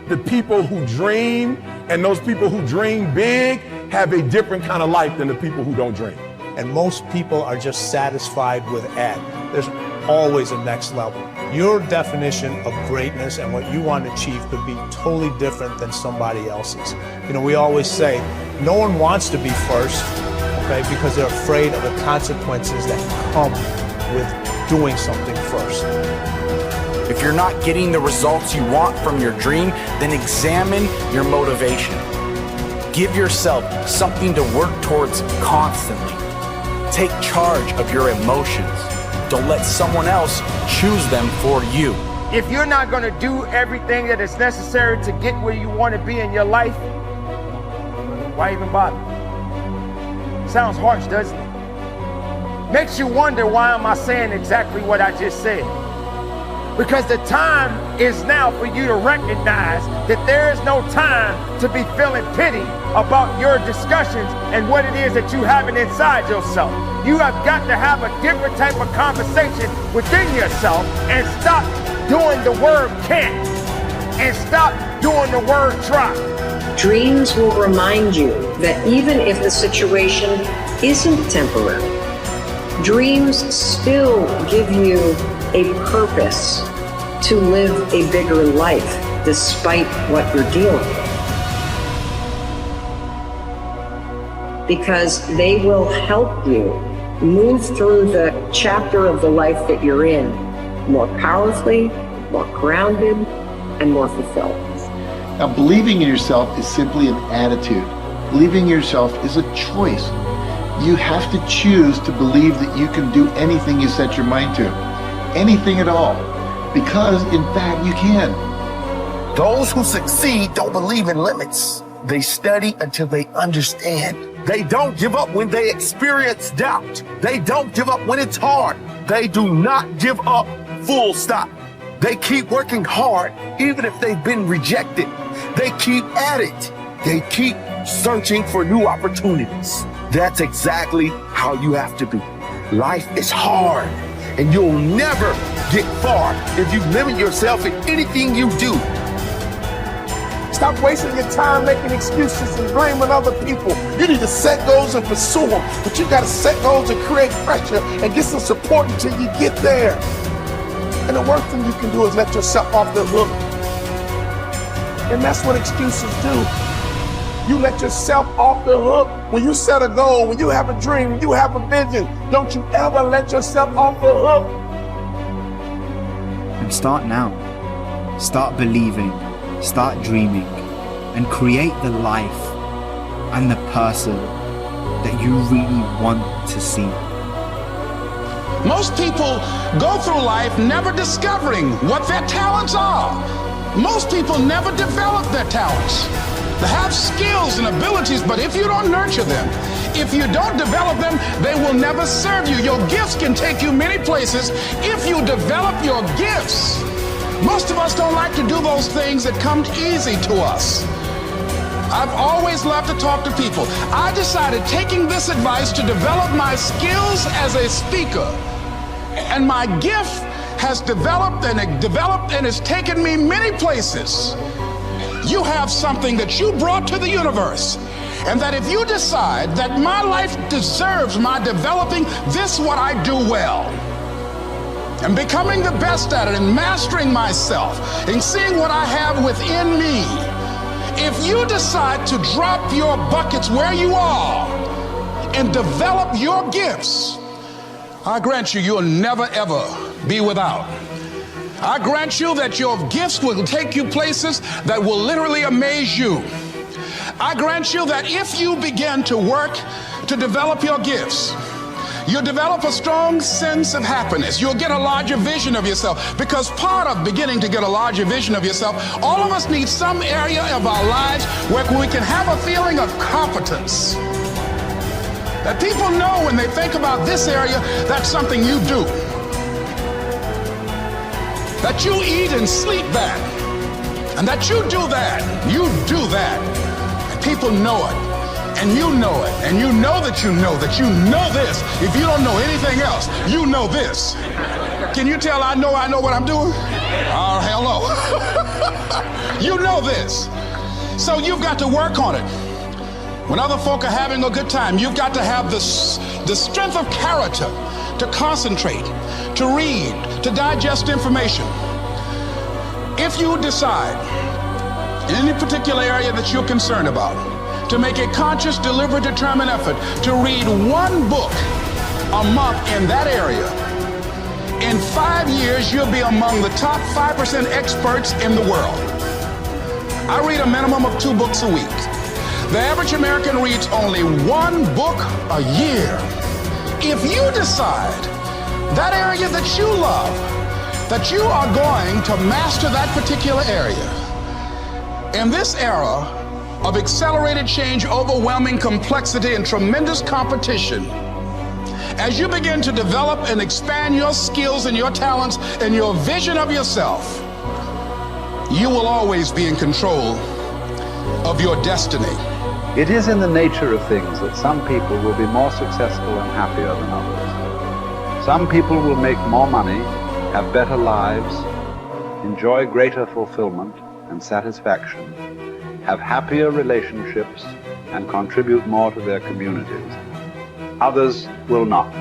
the people who dream and those people who dream big have a different kind of life than the people who don't dream. And most people are just satisfied with at. There's always a next level. Your definition of greatness and what you want to achieve could be totally different than somebody else's. You know, we always say, no one wants to be first, okay, because they're afraid of the consequences that come with doing something first. If you're not getting the results you want from your dream, then examine your motivation. Give yourself something to work towards constantly. Take charge of your emotions. Don't let someone else choose them for you. If you're not going to do everything that is necessary to get where you want to be in your life, why even bother? Sounds harsh, doesn't it? Makes you wonder, why am I saying exactly what I just said? Because the time is now for you to recognize that there is no time to be feeling pity about your discussions and what it is that you have inside yourself. You have got to have a different type of conversation within yourself and stop doing the word can't and stop doing the word try. Dreams will remind you that even if the situation isn't temporary, dreams still give you a purpose to live a bigger life despite what you're dealing with. Because they will help you move through the chapter of the life that you're in more powerfully, more grounded, and more fulfilled. Now, believing in yourself is simply an attitude. Believing in yourself is a choice. You have to choose to believe that you can do anything you set your mind to. Anything at all. Because, in fact, you can. Those who succeed don't believe in limits. They study until they understand. They don't give up when they experience doubt. They don't give up when it's hard. They do not give up, full stop. They keep working hard, even if they've been rejected. They keep at it. They keep searching for new opportunities. That's exactly how you have to be. Life is hard, and you'll never get far if you limit yourself in anything you do. Stop wasting your time making excuses and blaming other people. You need to set goals and pursue them, but you got to set goals and create pressure and get some support until you get there. And the worst thing you can do is let yourself off the hook. And that's what excuses do. You let yourself off the hook. When you set a goal, when you have a dream, when you have a vision, don't you ever let yourself off the hook. And start now. Start believing, start dreaming, and create the life and the person that you really want to see. Most people go through life never discovering what their talents are. Most people never develop their talents. They have skills and abilities, but if you don't nurture them, if you don't develop them, they will never serve you. Your gifts can take you many places if you develop your gifts. Most of us don't like to do those things that come easy to us. I've always loved to talk to people. I decided, taking this advice, to develop my skills as a speaker. And my gift has developed and it's taken me many places. You have something that you brought to the universe. And that if you decide that my life deserves my developing this, what I do well, and becoming the best at it, and mastering myself, and seeing what I have within me, if you decide to drop your buckets where you are and develop your gifts, I grant you, you'll never ever be without. I grant you that your gifts will take you places that will literally amaze you. I grant you that if you begin to work to develop your gifts, you'll develop a strong sense of happiness. You'll get a larger vision of yourself, because part of beginning to get a larger vision of yourself, all of us need some area of our lives where we can have a feeling of competence. That people know when they think about this area, that's something you do. That you eat and sleep that. And that you do that. You do that. And people know it. And you know it. And you know that you know this. If you don't know anything else, you know this. Can you tell I know what I'm doing? Oh, hell no. You know this. So you've got to work on it. When other folk are having a good time, you've got to have the strength of character to concentrate, to read, to digest information. If you decide in any particular area that you're concerned about, to make a conscious, deliberate, determined effort to read one book a month in that area, in 5 years, you'll be among the top 5% experts in the world. I read a minimum of 2 books a week. The average American reads only 1 book a year. If you decide that area that you love, that you are going to master that particular area, in this era of accelerated change, overwhelming complexity, and tremendous competition, as you begin to develop and expand your skills and your talents and your vision of yourself, you will always be in control of your destiny. It is in the nature of things that some people will be more successful and happier than others. Some people will make more money, have better lives, enjoy greater fulfillment and satisfaction, have happier relationships, and contribute more to their communities. Others will not.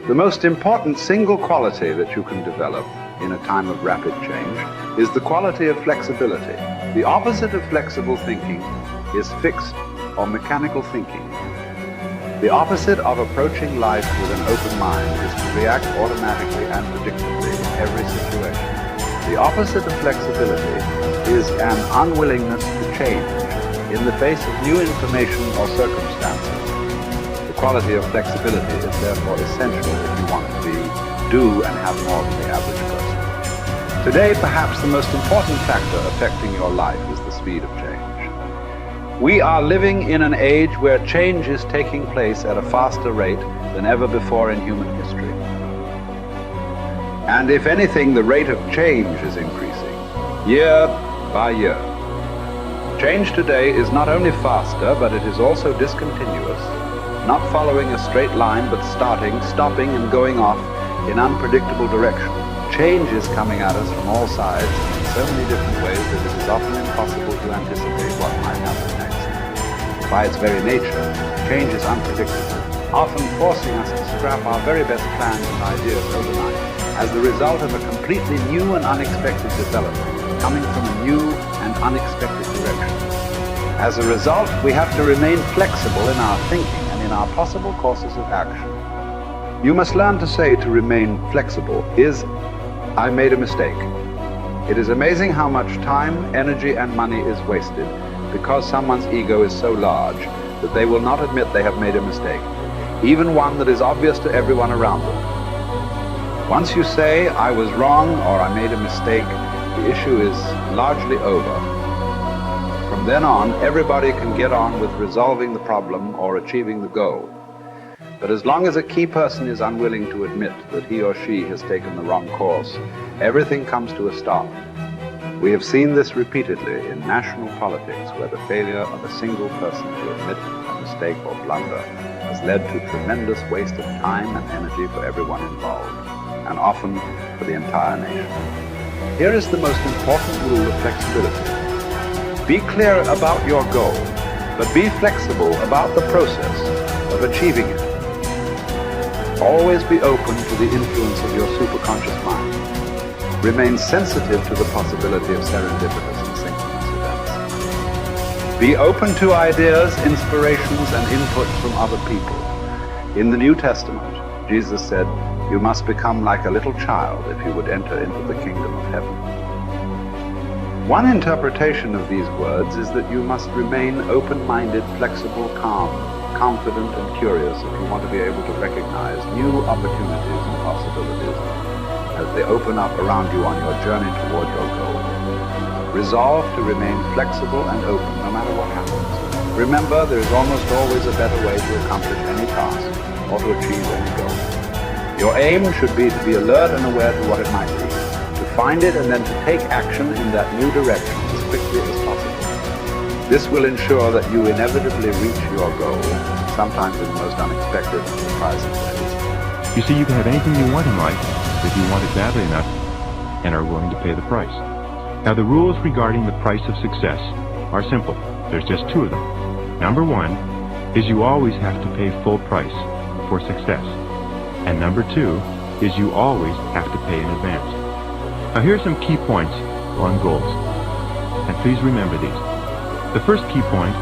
The most important single quality that you can develop in a time of rapid change is the quality of flexibility. The opposite of flexible thinking is fixed or mechanical thinking. The opposite of approaching life with an open mind is to react automatically and predictably in every situation. The opposite of flexibility is an unwillingness to change in the face of new information or circumstances. The quality of flexibility is therefore essential if you want to do and have more than the average person. Today, perhaps the most important factor affecting your life is the speed of change. We are living in an age where change is taking place at a faster rate than ever before in human history. And if anything, the rate of change is increasing, year by year. Change today is not only faster, but it is also discontinuous, not following a straight line, but starting, stopping, and going off in unpredictable directions. Change is coming at us from all sides in so many different ways that it is often impossible to anticipate what might happen next. By its very nature, change is unpredictable, often forcing us to scrap our very best plans and ideas overnight as the result of a completely new and unexpected development coming from a new and unexpected direction. As a result, we have to remain flexible in our thinking and in our possible courses of action. You must learn to say to remain flexible is, I made a mistake. It is amazing how much time, energy, and money is wasted because someone's ego is so large that they will not admit they have made a mistake, even one that is obvious to everyone around them. Once you say, I was wrong or I made a mistake, the issue is largely over. From then on, everybody can get on with resolving the problem or achieving the goal. But as long as a key person is unwilling to admit that he or she has taken the wrong course, everything comes to a stop. We have seen this repeatedly in national politics, where the failure of a single person to admit a mistake or blunder has led to tremendous waste of time and energy for everyone involved, and often for the entire nation. Here is the most important rule of flexibility. Be clear about your goal, but be flexible about the process of achieving it. Always be open to the influence of your superconscious mind. Remain sensitive to the possibility of serendipitous and synchronous events. Be open to ideas, inspirations, and input from other people. In the New Testament, Jesus said, you must become like a little child if you would enter into the kingdom of heaven. One interpretation of these words is that you must remain open-minded, flexible, calm, confident, and curious if you want to be able to recognize new opportunities and possibilities as they open up around you on your journey toward your goal. Resolve to remain flexible and open no matter what happens. Remember, there is almost always a better way to accomplish any task or to achieve any goal. Your aim should be to be alert and aware to what it might be, to find it and then to take action in that new direction as quickly as possible. This will ensure that you inevitably reach your goal, sometimes in the most unexpected and surprising ways. You see, you can have anything you want in life if you want it badly enough and are willing to pay the price. Now, the rules regarding the price of success are simple. There's just two of them. Number one is you always have to pay full price for success. And number two is you always have to pay in advance. Now, here are some key points on goals. And please remember these. The first key point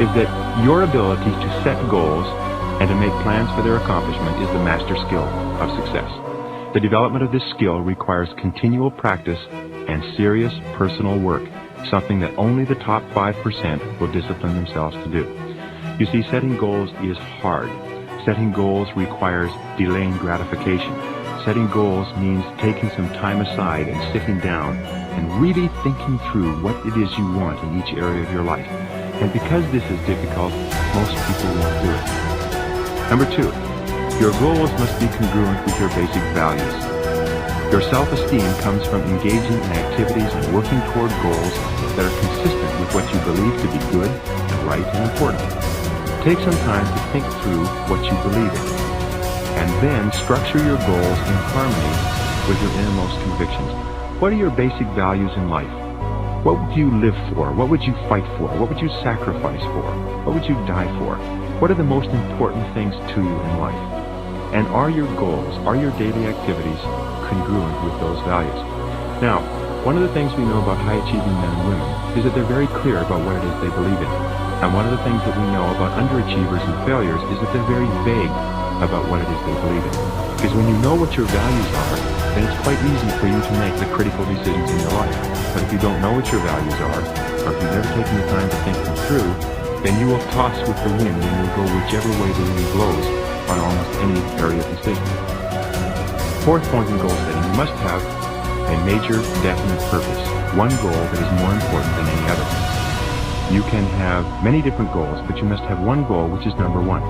is that your ability to set goals and to make plans for their accomplishment is the master skill of success. The development of this skill requires continual practice and serious personal work, something that only the top 5% will discipline themselves to do. You see, setting goals is hard. Setting goals requires delaying gratification. Setting goals means taking some time aside and sitting down and really thinking through what it is you want in each area of your life. And because this is difficult, most people won't do it. Number two, your goals must be congruent with your basic values. Your self-esteem comes from engaging in activities and working toward goals that are consistent with what you believe to be good and right and important. Take some time to think through what you believe in, and then structure your goals in harmony with your innermost convictions. What are your basic values in life? What would you live for? What would you fight for? What would you sacrifice for? What would you die for? What are the most important things to you in life? And are your goals, are your daily activities congruent with those values? Now, one of the things we know about high-achieving men and women is that they're very clear about what it is they believe in. And one of the things that we know about underachievers and failures is that they're very vague about what it is they believe in. Because when you know what your values are, then it's quite easy for you to make the critical decisions in your life. But if you don't know what your values are, or if you've never taken the time to think them through, then you will toss with the wind and you'll go whichever way the wind blows on almost any area of decision. Fourth point in goal setting, you must have a major, definite purpose, one goal that is more important than any other. You can have many different goals, but you must have one goal which is number one.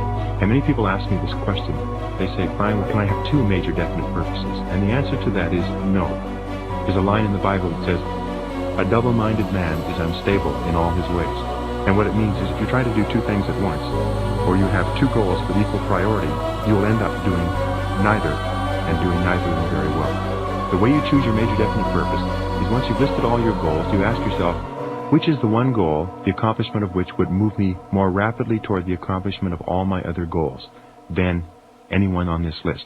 And many people ask me this question. They say, fine, well, can I have two major, definite purposes? And the answer to that is no. There's a line in the Bible that says, a double-minded man is unstable in all his ways. And what it means is if you try to do two things at once, or you have two goals with equal priority, you will end up doing neither, and doing neither of them very well. The way you choose your major definite purpose is once you've listed all your goals, you ask yourself, which is the one goal, the accomplishment of which would move me more rapidly toward the accomplishment of all my other goals than anyone on this list?